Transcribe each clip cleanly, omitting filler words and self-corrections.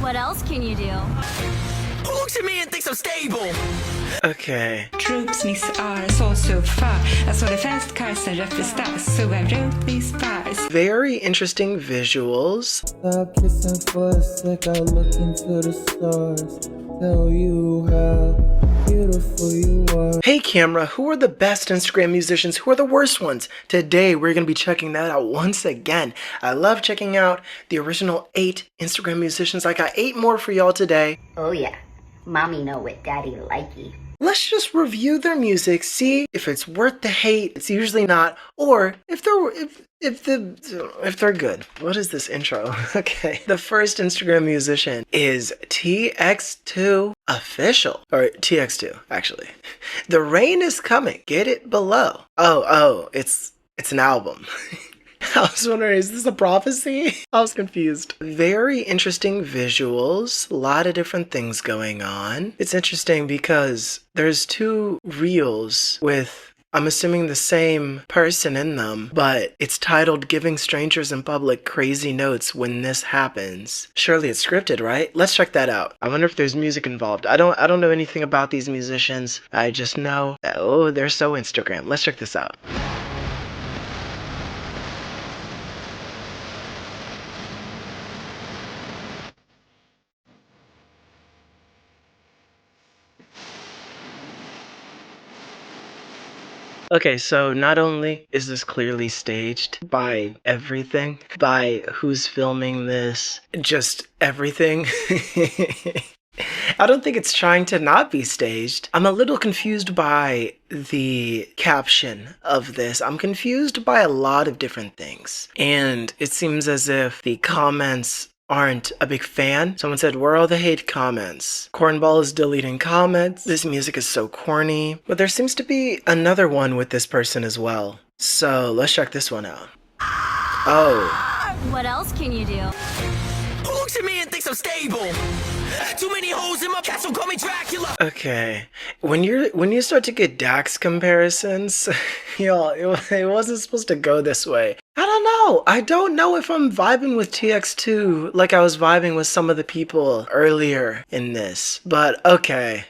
What else can you do? Who looks at me and thinks I'm stable? Okay. Troops are so far. Alltså det fast Carson representerar so I wrote these bars. Very interesting visuals. Stop kissing for a sec, I'll look into the stars. Tell you how beautiful you are. Hey camera, who are the best Instagram musicians? Who are the worst ones? Today we're going to be checking that out once again. I love checking out the original 8 Instagram musicians. I got 8 more for y'all today. Oh yeah, mommy know what daddy likey. Let's just review their music, see if it's worth the hate. It's usually not, or if they're good. What is this intro? Okay. The first Instagram musician is TX2 Official, or TX2 actually. The rain is coming. Get it below. Oh, it's an album. I was wondering, is this a prophecy? I was confused. Very interesting visuals, a lot of different things going on. It's interesting because there's 2 reels with, I'm assuming, the same person in them, but it's titled Giving Strangers in Public Crazy Notes When This Happens. Surely it's scripted, right? Let's check that out. I wonder if there's music involved. I don't know anything about these musicians. I just know that, oh, they're so Instagram. Let's check this out. Okay, so not only is this clearly staged by everything, by who's filming this, just everything. I don't think it's trying to not be staged. I'm a little confused by the caption of this. I'm confused by a lot of different things. And it seems as if the comments aren't a big fan. Someone said, where are all the hate comments? Cornball is deleting comments. This music is so corny. But there seems to be another one with this person as well. So let's check this one out. Oh. What else can you do? Who looks at me and thinks I'm stable? Too many holes in my castle, call me Dracula. Okay. When you start to get Dax comparisons, y'all, it wasn't supposed to go this way. I don't know. I don't know if I'm vibing with TX2 like I was vibing with some of the people earlier in this. But okay.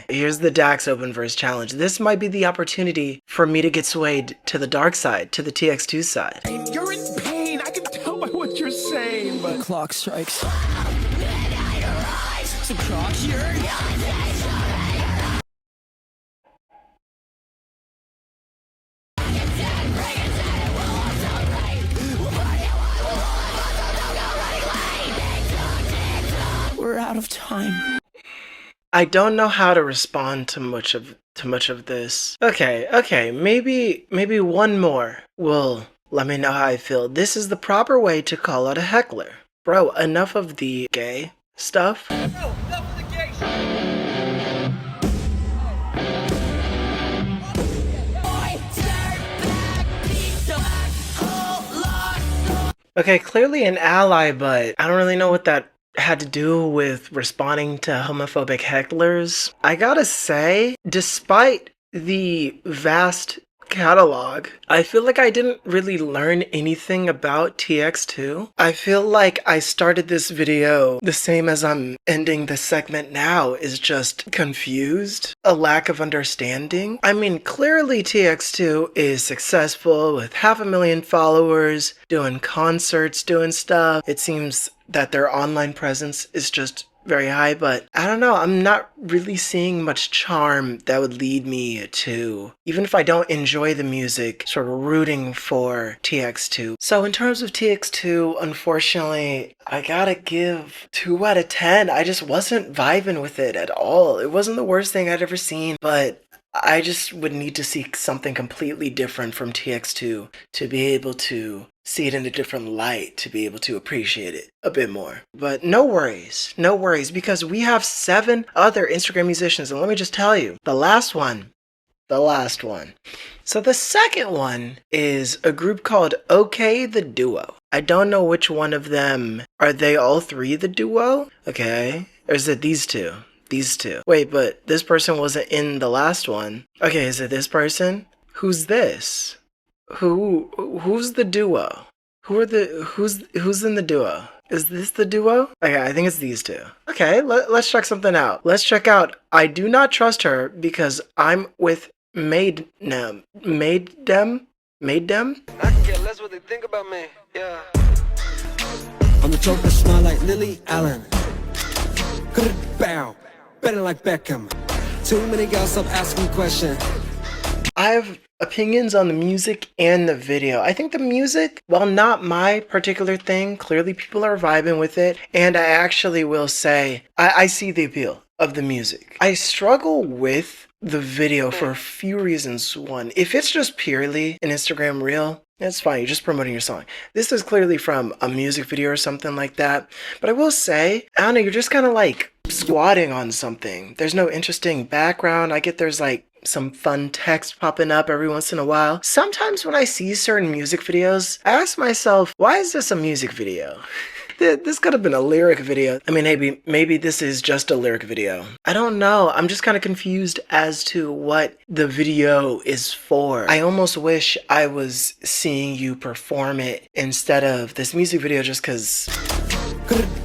Here's the Dax Open Verse Challenge. This might be the opportunity for me to get swayed to the dark side, to the TX2 side. You're in pain, I can tell by what you're saying, but... The clock strikes. We're out of time. I don't know how to respond to much of this. Okay, maybe one more will let me know how I feel. This is the proper way to call out a heckler. Bro, enough of the gay stuff. Okay, clearly an ally, but I don't really know what that had to do with responding to homophobic hecklers. I gotta say, despite the vast catalog, I feel like I didn't really learn anything about TX2. I feel like I started this video the same as I'm ending this segment now, is just confused, a lack of understanding. I mean, clearly TX2 is successful with 500,000 followers, doing concerts, doing stuff. It seems that their online presence is just very high, but I don't know, I'm not really seeing much charm that would lead me to, even if I don't enjoy the music, sort of rooting for TX2. So in terms of TX2, unfortunately, I gotta give 2 out of 10. I just wasn't vibing with it at all. It wasn't the worst thing I'd ever seen, but I just would need to see something completely different from TX2 to be able to see it in a different light, to be able to appreciate it a bit more. But no worries, because we have 7 other Instagram musicians, and let me just tell you, the last one. So the second one is a group called OK the Duo. I don't know which one of them. Are they all 3 the duo? Okay. Or is it these two? These 2. Wait, but this person wasn't in the last one. Okay, is it this person? Who's this? Who's the duo? Who's in the duo? Is this the duo? Okay, I think it's these two. Okay, let's check something out. Let's check out I Do Not Trust Her Because I'm With Made Dem. Made Dem? Made Dem? I can care less what they think about me, yeah. I'm the joker, smile like Lily Allen. Bow, better like Beckham. Too many girls stop asking questions. I have opinions on the music and the video. I think the music, while not my particular thing, clearly people are vibing with it. And I actually will say, I see the appeal of the music. I struggle with the video for a few reasons. One, if it's just purely an Instagram reel, that's fine. You're just promoting your song. This is clearly from a music video or something like that. But I will say, I don't know, you're just kind of like squatting on something. There's no interesting background. I get there's like some fun text popping up every once in a while. Sometimes when I see certain music videos, I ask myself, why is this a music video? This could have been a lyric video. I mean, maybe this is just a lyric video. I don't know. I'm just kind of confused as to what the video is for. I almost wish I was seeing you perform it instead of this music video just because...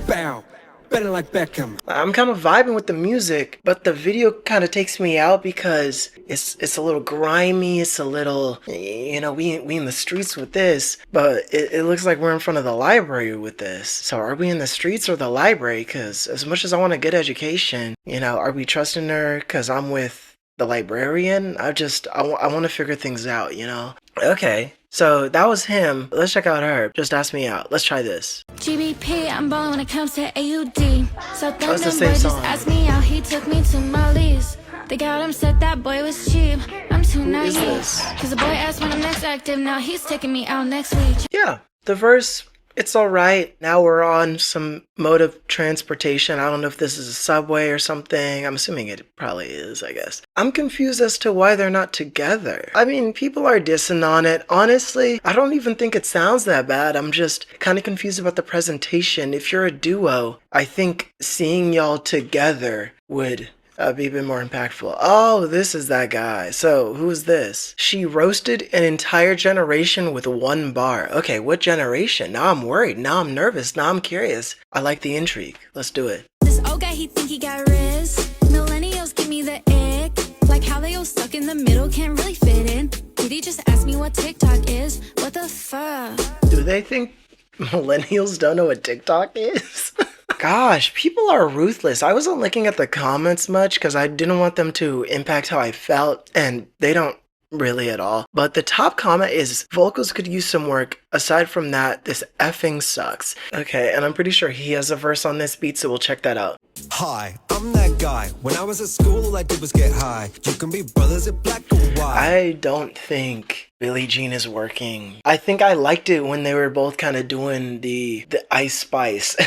Bow, better like Beckham. I'm kind of vibing with the music, but the video kind of takes me out because it's a little grimy. It's a little, you know, we in the streets with this, but it looks like we're in front of the library with this. So are we in the streets or the library? Because as much as I want a good education, you know, are we trusting her because I'm with the librarian? I want to figure things out, you know? Okay. So that was him. Let's check out her. Just ask me out. Let's try this. GBP, I'm ballin' when it comes to AUD. So That was the Thunder same Boy just song. asked me out. He took me to Molly's. They got him said that boy was cheap. I'm too is naive. this? Cause the boy asked when I'm next active. Now he's taking me out next week. Yeah, the verse, it's all right. Now we're on some mode of transportation. I don't know if this is a subway or something. I'm assuming it probably is, I guess. I'm confused as to why they're not together. I mean, people are dissing on it. Honestly, I don't even think it sounds that bad. I'm just kind of confused about the presentation. If you're a duo, I think seeing y'all together would be a bit more impactful. Oh, this is that guy. So, who is this? She roasted an entire generation with one bar. Okay, what generation? Now I'm worried. Now I'm nervous. Now I'm curious. I like the intrigue. Let's do it. This old guy, he think he got riz. Millennials give me the ick. Like how they all stuck in the middle, can't really fit in. Did he just ask me what TikTok is? What the fuck? Do they think millennials don't know what TikTok is? Gosh, people are ruthless. I wasn't looking at the comments much because I didn't want them to impact how I felt, and they don't really at all. But the top comment is, vocals could use some work. Aside from that, this effing sucks. Okay, and I'm pretty sure he has a verse on this beat, so we'll check that out. Hi, I'm that guy. When I was at school, all I did was get high. You can be brothers at black or white. I don't think Billie Jean is working. I think I liked it when they were both kind of doing the Ice Spice.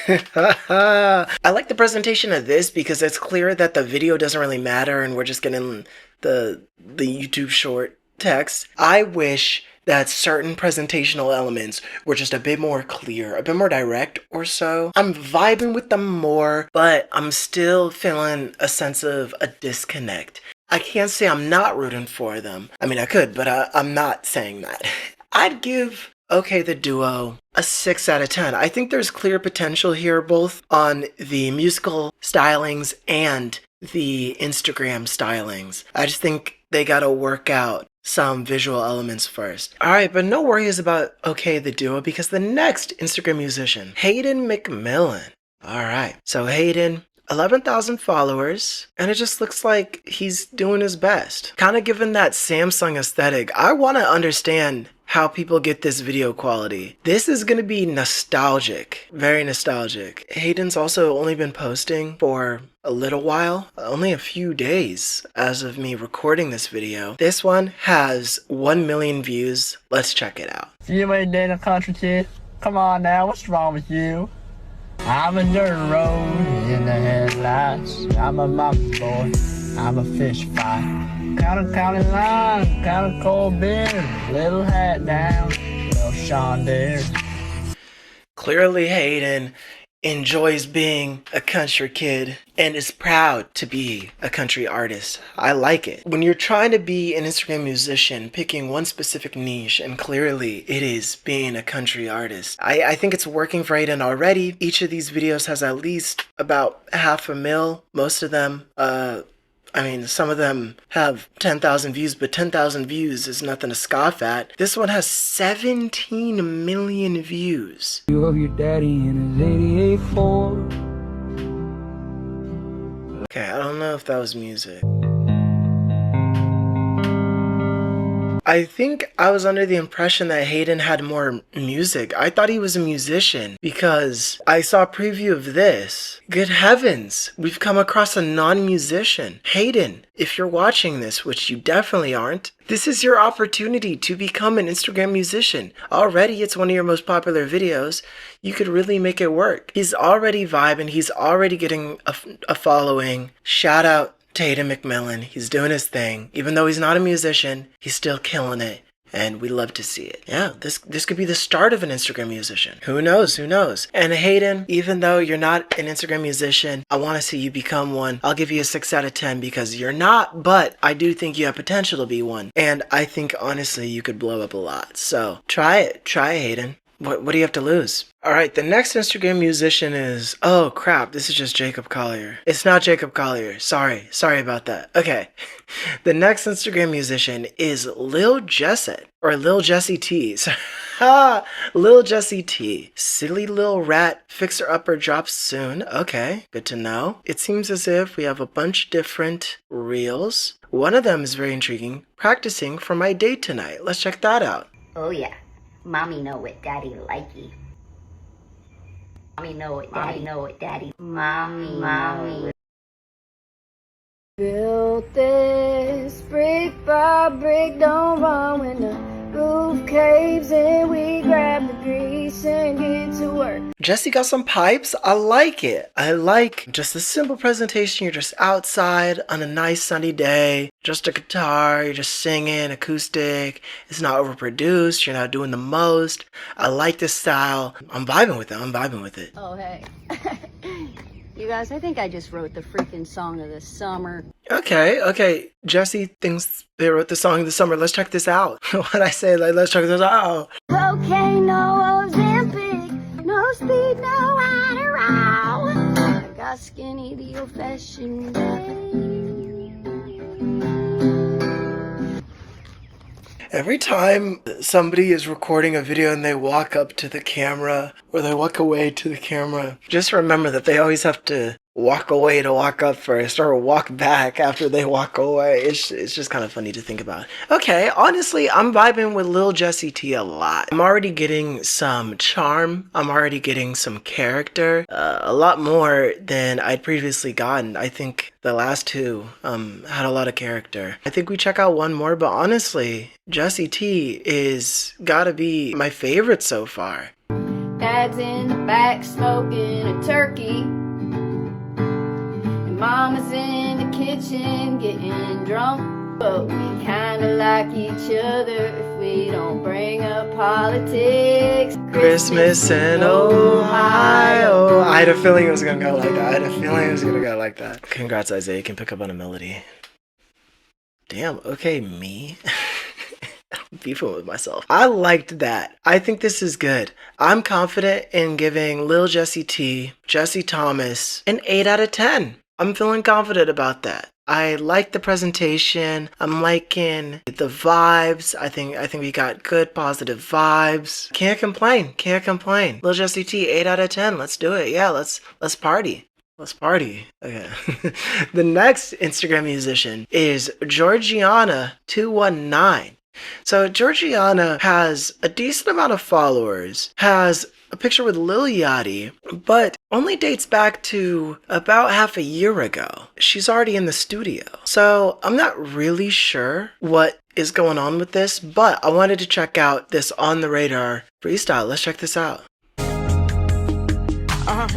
I like the presentation of this because it's clear that the video doesn't really matter and we're just getting the YouTube short text. I wish that certain presentational elements were just a bit more clear, a bit more direct or so. I'm vibing with them more, but I'm still feeling a sense of a disconnect. I can't say I'm not rooting for them. I mean, I could, but I'm not saying that. I'd give OK the Duo a 6 out of 10. I think there's clear potential here, both on the musical stylings and the Instagram stylings. I just think they gotta work out some visual elements first. Alright, but no worries about OK the Duo because the next Instagram musician, Hayden McMillan. Alright, so Hayden, 11,000 followers, and it just looks like he's doing his best. Kind of given that Samsung aesthetic, I want to understand how people get this video quality. This is going to be nostalgic, very nostalgic. Hayden's also only been posting for a little while, only a few days as of me recording this video. This one has 1 million views. Let's check it out. You ain't dating a country kid? Come on now, what's wrong with you? I'm a dirt road in the headlights. I'm a mama boy, I'm a fish fry. County line, county cold beer, little hat down, little Sean Deere. Clearly Hayden enjoys being a country kid and is proud to be a country artist. I like it. When you're trying to be an Instagram musician, picking one specific niche, and clearly it is being a country artist. I think it's working for Aiden already. Each of these videos has at least about 500,000. Most of them, some of them have 10,000 views, but 10,000 views is nothing to scoff at. This one has 17 million views. You of your daddy in his 88 Ford. Okay, I don't know if that was music. I think I was under the impression that Hayden had more music. I thought he was a musician because I saw a preview of this. Good heavens, we've come across a non-musician. Hayden, if you're watching this, which you definitely aren't, this is your opportunity to become an Instagram musician. Already, it's one of your most popular videos. You could really make it work. He's already vibing. He's already getting a following. Shout out to Hayden McMillan. He's doing his thing. Even though he's not a musician, he's still killing it. And we love to see it. Yeah, this could be the start of an Instagram musician. Who knows? Who knows? And Hayden, even though you're not an Instagram musician, I want to see you become one. I'll give you a 6 out of 10 because you're not, but I do think you have potential to be one. And I think, honestly, you could blow up a lot. So try it. Try it, Hayden. What do you have to lose? All right, the next Instagram musician is, oh crap, this is just Jacob Collier. It's not Jacob Collier. Sorry about that. Okay, the next Instagram musician is Lil Jesset, or Lil Jessie T. Lil Jessie T. Silly Lil Rat Fixer Upper drops soon. Okay, good to know. It seems as if we have a bunch of different reels. One of them is very intriguing. Practicing for my date tonight. Let's check that out. Oh yeah. Mommy know what daddy likey. Mommy know what daddy. Mommy. Built this brick by brick, don't run when the roof caves in. We grab the grease and get to work. Jessie got some pipes. I like it. I like just a simple presentation. You're just outside on a nice sunny day. Just a guitar. You're just singing, acoustic. It's not overproduced. You're not doing the most. I like this style. I'm vibing with it. Oh, hey. You guys, I think I just wrote the freaking song of the summer. Okay. Jessie thinks they wrote the song of the summer. Let's check this out. When I say like, let's check this out. Okay, no Ozempic, no speed, no Adderall. I got skinny the old-fashioned way. Every time somebody is recording a video and they walk up to the camera or they walk away to the camera, just remember that they always have to walk away to walk up first or walk back after they walk away. It's just kind of funny to think about. Okay, honestly, I'm vibing with Lil Jessie T a lot. I'm already getting some charm. I'm already getting some character. A lot more than I'd previously gotten. I think the last two had a lot of character. I think we check out one more, but honestly, Jessie T is gotta be my favorite so far. Dad's in the back smoking a turkey. Mama's in the kitchen getting drunk, but we kinda like each other if we don't bring up politics. Christmas in Ohio. I had a feeling it was gonna go like that. Congrats, Isaiah. You can pick up on a melody. Damn, okay, me. I'm beefing with myself. I liked that. I think this is good. I'm confident in giving Lil Jessie T, Jesse Thomas, an 8 out of 10. I'm feeling confident about that. I like the presentation. I'm liking the vibes. I think we got good positive vibes. Can't complain. Lil Jessie T, 8 out of 10. Let's do it. Yeah, let's party. Let's party. Okay. The next Instagram musician is Georgiana219. So Georgiana has a decent amount of followers, has a picture with Lil Yachty, but only dates back to about half a year ago. She's already in the studio. So I'm not really sure what is going on with this, but I wanted to check out this On the Radar freestyle. Let's check this out.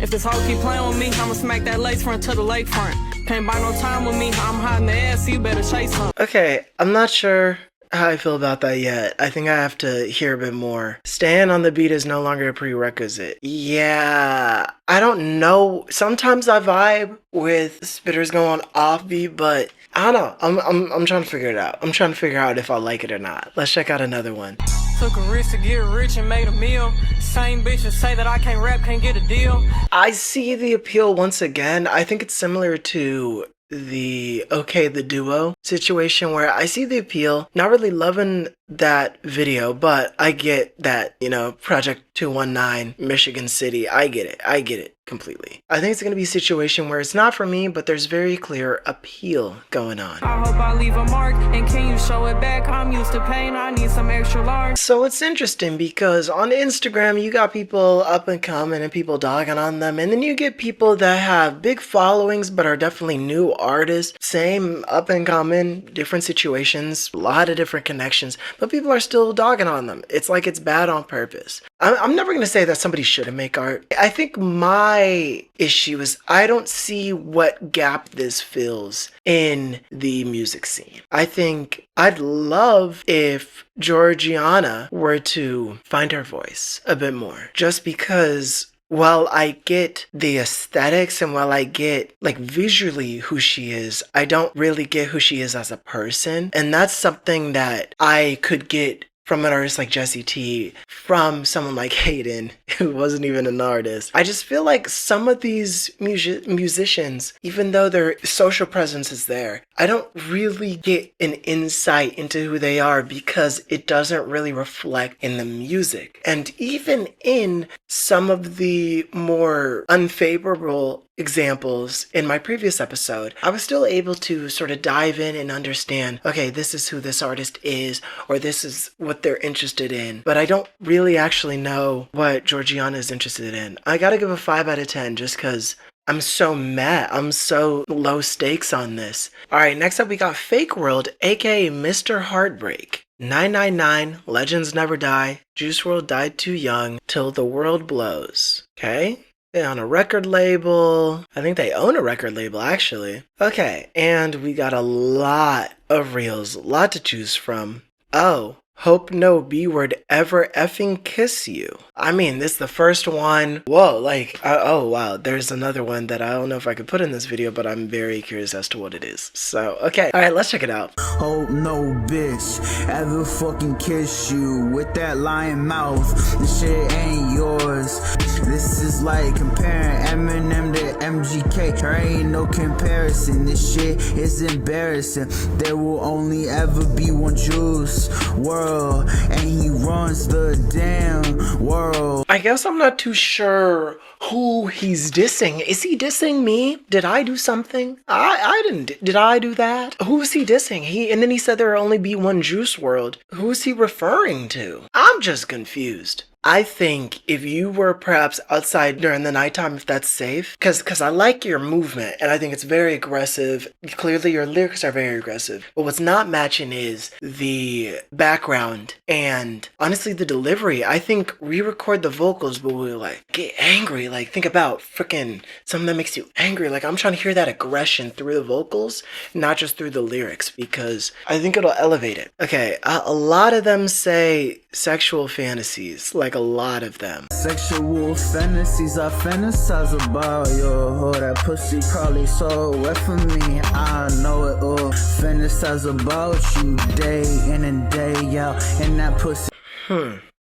If this hoe keep playing with me, I'ma smack that lace front to the lakefront. Can't buy no time with me, I'm hiding the ass, so you better chase her. Okay, I'm not sure how I feel about that yet. I think I have to hear a bit more. Staying on the beat is no longer a prerequisite. Yeah, I don't know. Sometimes I vibe with spitters going off beat, but I don't know. I'm trying to figure it out. I'm trying to figure out if I like it or not. Let's check out another one. Took a risk to get rich and made a meal. Same bitches say that I can't rap, can't get a deal. I see the appeal once again. I think it's similar to the the duo situation where I see the appeal. Not really loving that video, but I get that, you know, Project 219, Michigan City. I get it completely. I think it's gonna be a situation where it's not for me, but there's very clear appeal going on. I hope I leave a mark, and can you show it back? I'm used to pain, I need some extra large. So it's interesting because on Instagram you got people up and coming and people dogging on them, and then you get people that have big followings but are definitely new artists, same up and coming, different situations, a lot of different connections, but people are still dogging on them. It's like it's bad on purpose. I'm never gonna say that somebody shouldn't make art. I think my issue is I don't see what gap this fills in the music scene. I think I'd love if Georgiana were to find her voice a bit more, just because while I get the aesthetics and while I get like visually who she is, I don't really get who she is as a person. And that's something that I could get from an artist like Jessie T, from someone like Hayden, who wasn't even an artist. I just feel like some of these musicians, even though their social presence is there, I don't really get an insight into who they are because it doesn't really reflect in the music. And even in some of the more unfavorable examples in my previous episode, I was still able to sort of dive in and understand, okay, this is who this artist is, or this is what they're interested in. But I don't really actually know what Georgiana is interested in. I gotta give a 5 out of 10 just because I'm so mad. I'm so low stakes on this. Alright, next up we got Fake World, aka Mr. Heartbreak. 999, Legends Never Die, Juice WRLD died too young, Till the World Blows. Okay? They're on a record label. I think they own a record label, actually. Okay, and we got a lot of reels, a lot to choose from. Oh, Hope no B-word ever effing kiss you. I mean, this is the first one. Whoa, like, oh wow, there's another one that I don't know if I could put in this video, but I'm very curious as to what it is. So, okay, all right, let's check it out. Hope no bitch ever fucking kiss you with that lying mouth. This shit ain't yours. This is like comparing Eminem to MGK. There ain't no comparison. This shit is embarrassing. There will only ever be one Juice WRLD. And he runs the damn world. I guess I'm not too sure who he's dissing. Is he dissing me? Did I do something? I didn't. Did I do that? Who is he dissing? And then he said there will only be one Juice WRLD. Who is he referring to? I'm just confused. I think if you were perhaps outside during the nighttime, if that's safe, because I like your movement and I think it's very aggressive. Clearly your lyrics are very aggressive, but what's not matching is the background and honestly the delivery. I think re-record the vocals, but we'll like get angry. Like think about freaking something that makes you angry. Like I'm trying to hear that aggression through the vocals, not just through the lyrics, because I think it'll elevate it. Okay, a lot of them say sexual fantasies, like a lot of them. Sexual fantasies I fantasize about, yo. That pussy probably so wet for me, I know it all. Fantasize about you day in and day out, and that pussy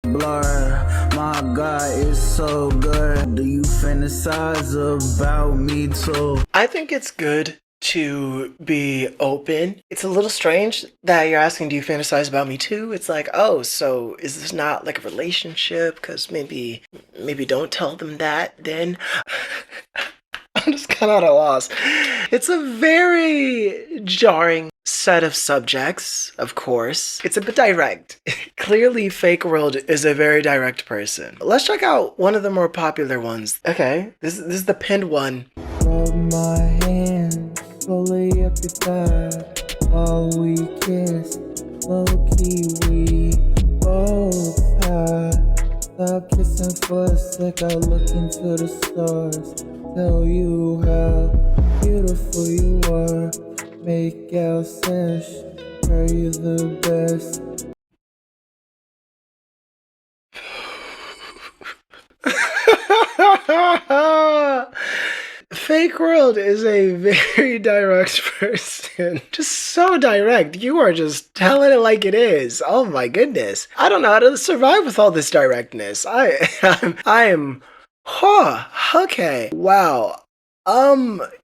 blur. My God, it's so good. Do you fantasize about me too? I think it's good to be open. It's a little strange that you're asking, do you fantasize about me too? It's like, oh, so is this not like a relationship? Because maybe don't tell them that then. I'm just kind of at a loss. It's a very jarring set of subjects, of course. It's a bit direct. Clearly, Fake World is a very direct person. Let's check out one of the more popular ones. Okay, this is the pinned one. Rub my hand slowly up your thigh while we kiss. Low key, we both high. Stop kissing for a sec. I look into the stars. Tell you how beautiful you are. Make out sense. Are you the best? Fake World is a very direct person. Just so direct. You are just telling it like it is. Oh my goodness. I don't know how to survive with all this directness. I am okay. Wow.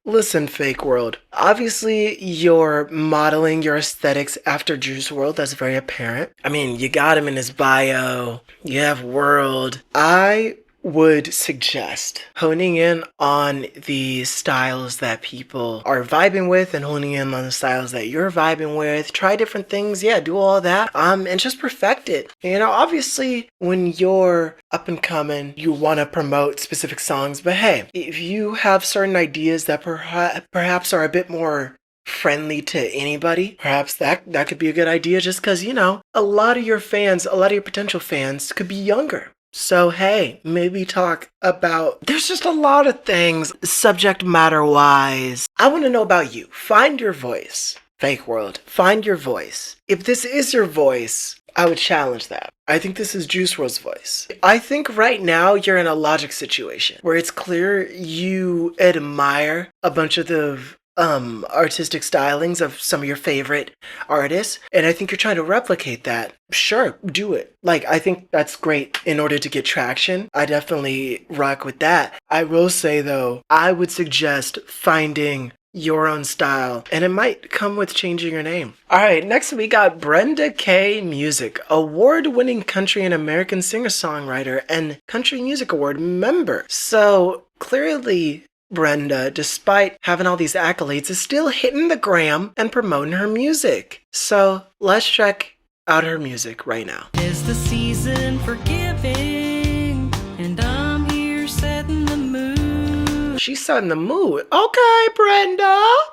Listen, Fake World. Obviously, you're modeling your aesthetics after Juice WRLD. That's very apparent. I mean, you got him in his bio. You have World. I would suggest honing in on the styles that people are vibing with and honing in on the styles that you're vibing with. Try different things. Yeah, do all that. And just perfect it. You know, obviously when you're up and coming, you want to promote specific songs, but hey, if you have certain ideas that perhaps are a bit more friendly to anybody, perhaps that could be a good idea, just because, you know, a lot of your potential fans could be younger. So hey, maybe talk about, there's just a lot of things subject matter wise. I want to know about you. Find your voice. Fake World, find your voice. If this is your voice, I would challenge that. I think this is Juice WRLD's voice. I think right now you're in a Logic situation where it's clear you admire a bunch of the artistic stylings of some of your favorite artists, and I think you're trying to replicate that. Sure, do it. Like, I think that's great in order to get traction. I definitely rock with that. I will say though, I would suggest finding your own style, and it might come with changing your name. Alright, next we got Brenda K. Music, award-winning country and American singer-songwriter and Country Music Award member. So clearly Brenda, despite having all these accolades, is still hitting the gram and promoting her music. So let's check out her music right now. It's the season for giving, and I'm here setting the mood. She's setting the mood. Okay, Brenda.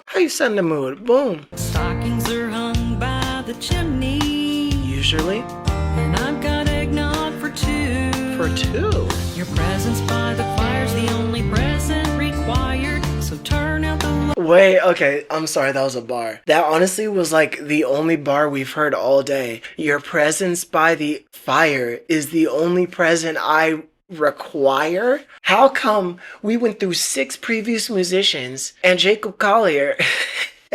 How you setting the mood? Boom. Stockings are hung by the chimney. Usually. And I've got eggnog for two. For two? Your presence by the fire's the only present required, so turn out the light. Wait, okay, I'm sorry, that was a bar. That honestly was like the only bar we've heard all day. Your presence by the fire is the only present I require? How come we went through 6 previous musicians and Jacob Collier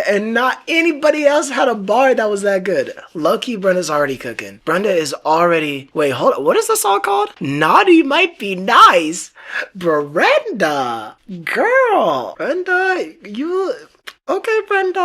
and not anybody else had a bar that was that good? Low-key, Brenda's already cooking. Brenda is already... Wait, hold on. What is the song called? Naughty Might Be Nice. Brenda! Girl! Brenda, you... Okay, Brenda.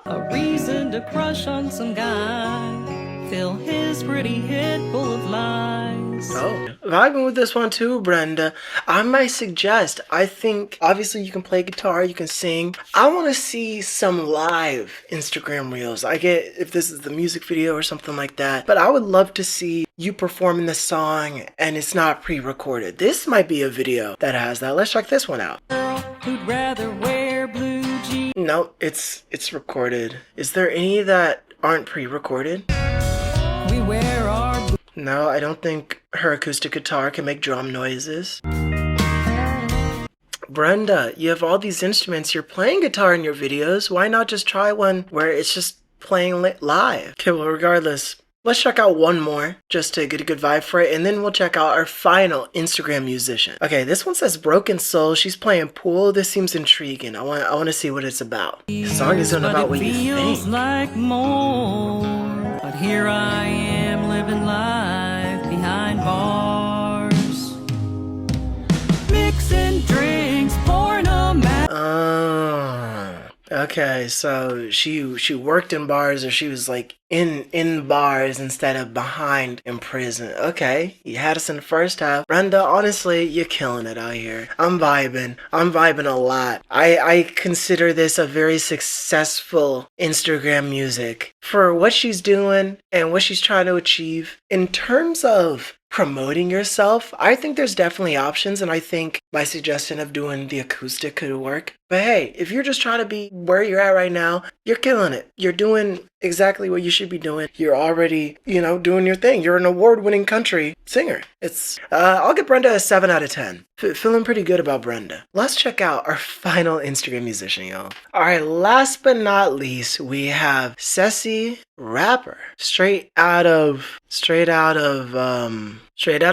A reason to crush on some guy. Fill his pretty head full of lies. Oh, vibing with this one too, Brenda. I might suggest, I think, obviously you can play guitar, you can sing. I want to see some live Instagram reels. I get if this is the music video or something like that, but I would love to see you performing the song and it's not pre-recorded. This might be a video that has that. Let's check this one out. Girl who'd rather wear blue jeans. No, it's recorded. Is there any that aren't pre-recorded? We wear our... No, I don't think her acoustic guitar can make drum noises. Brenda, you have all these instruments. You're playing guitar in your videos. Why not just try one where it's just playing live? Okay, well, regardless, let's check out one more just to get a good vibe for it, and then we'll check out our final Instagram musician. Okay, this one says Broken Soul. She's playing pool. This seems intriguing. I want to see what it's about. The song isn't about what you think. Like more, but here I am living life behind bars, mixing drinks, pouring them out. Okay, so she worked in bars, or she was like in bars instead of behind in prison. Okay, you had us in the first half. Brenda, honestly, you're killing it out here. I'm vibing a lot. I consider this a very successful Instagram music for what she's doing and what she's trying to achieve. In terms of promoting yourself, I think there's definitely options, and I think my suggestion of doing the acoustic could work. But hey, if you're just trying to be where you're at right now, you're killing it. You're doing exactly what you should be doing. You're already, doing your thing. You're an award-winning country singer. I'll give Brenda a 7 out of 10. Feeling pretty good about Brenda. Let's check out our final Instagram musician, y'all. All right, last but not least, we have Ceci, rapper, straight out of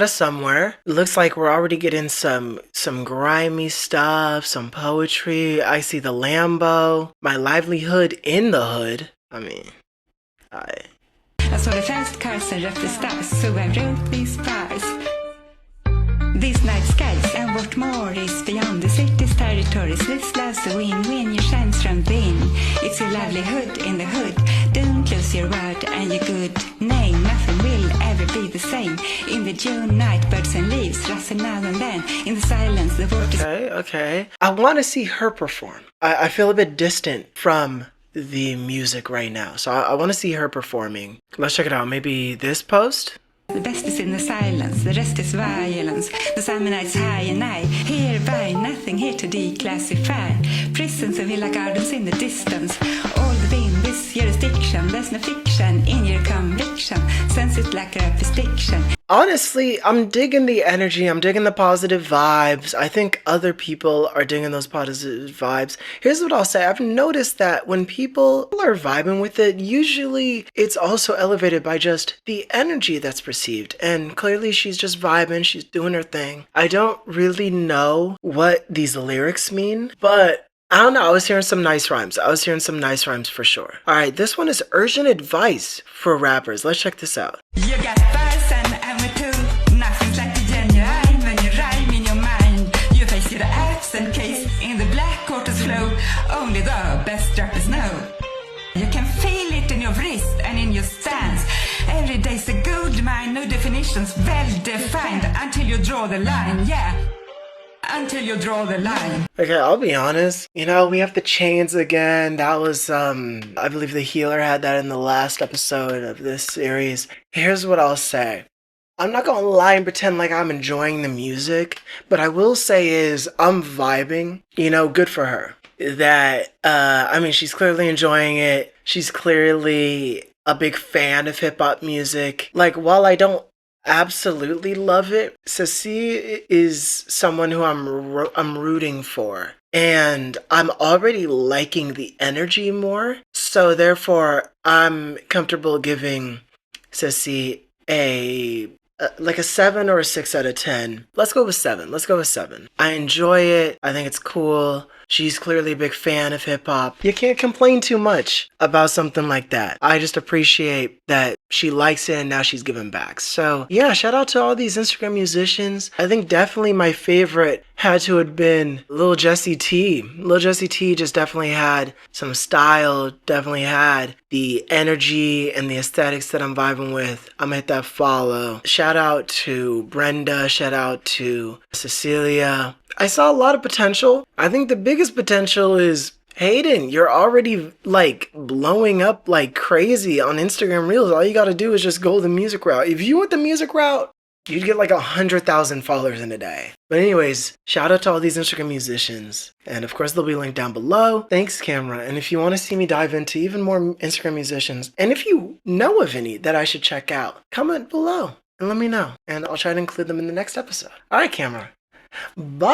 somewhere. Looks like we're already getting some grimy stuff, some poetry. I see the Lambo, my livelihood in the hood. I mean, Jag såg det fast cars and röpte stars, so I wrote these bars. These night skies and what more is beyond the city's territories. This love's a win-win, you shines from within. It's your livelihood in the hood. Don't lose your word and your good name. Nothing will ever be the same. In the June night, birds and leaves rustle now and then. In the silence, the water... Okay. I want to see her perform. I feel a bit distant from the music right now. So I want to see her performing. Let's check it out. Maybe this post? The best is in the silence, the rest is violence. The summer night's high and I hereby nothing here to declassify. Prisons of villa gardens in the distance, all within this jurisdiction. There's no fiction in your conviction, sense it like a fiction. Honestly, I'm digging the energy. I'm digging the positive vibes. I think other people are digging those positive vibes. Here's what I'll say. I've noticed that when people are vibing with it, usually it's also elevated by just the energy that's perceived. And clearly she's just vibing. She's doing her thing. I don't really know what these lyrics mean, but I don't know. I was hearing some nice rhymes. For sure. All right, this one is urgent advice for rappers. Let's check this out. You got bars and amateur, nothing's like the genuine when you rhyme in your mind. You face your absent case in the black quarters flow, only the best rappers know. You can feel it in your wrist and in your stance. Every day's a gold mine, no definitions well defined until you draw the line, yeah. Until you draw the line. Okay, I'll be honest. You know, we have the chains again. That was, I believe the Healer had that in the last episode of this series. Here's what I'll say. I'm not gonna lie and pretend like I'm enjoying the music, but I will say is I'm vibing. You know, good for her. That, I mean, she's clearly enjoying it. She's clearly a big fan of hip-hop music. Like, while I don't absolutely love it, Ceci is someone who I'm rooting for, and I'm already liking the energy more, so therefore I'm comfortable giving Ceci a 7 or a 6 out of 10. Let's go with 7. I enjoy it. I think it's cool. She's clearly a big fan of hip-hop. You can't complain too much about something like that. I just appreciate that she likes it and now she's giving back. So yeah, shout out to all these Instagram musicians. I think definitely my favorite had to have been Lil Jessie T. Lil Jessie T just definitely had some style, definitely had the energy and the aesthetics that I'm vibing with. I'm gonna hit that follow. Shout out to Brenda, shout out to Cecilia. I saw a lot of potential. I think the biggest potential is Hayden. You're already like blowing up like crazy on Instagram Reels. All you gotta do is just go the music route. If you went the music route, you'd get like 100,000 followers in a day. But anyways, shout out to all these Instagram musicians. And of course, they'll be linked down below. Thanks, camera. And if you want to see me dive into even more Instagram musicians, and if you know of any that I should check out, comment below and let me know. And I'll try to include them in the next episode. All right, camera. Bye.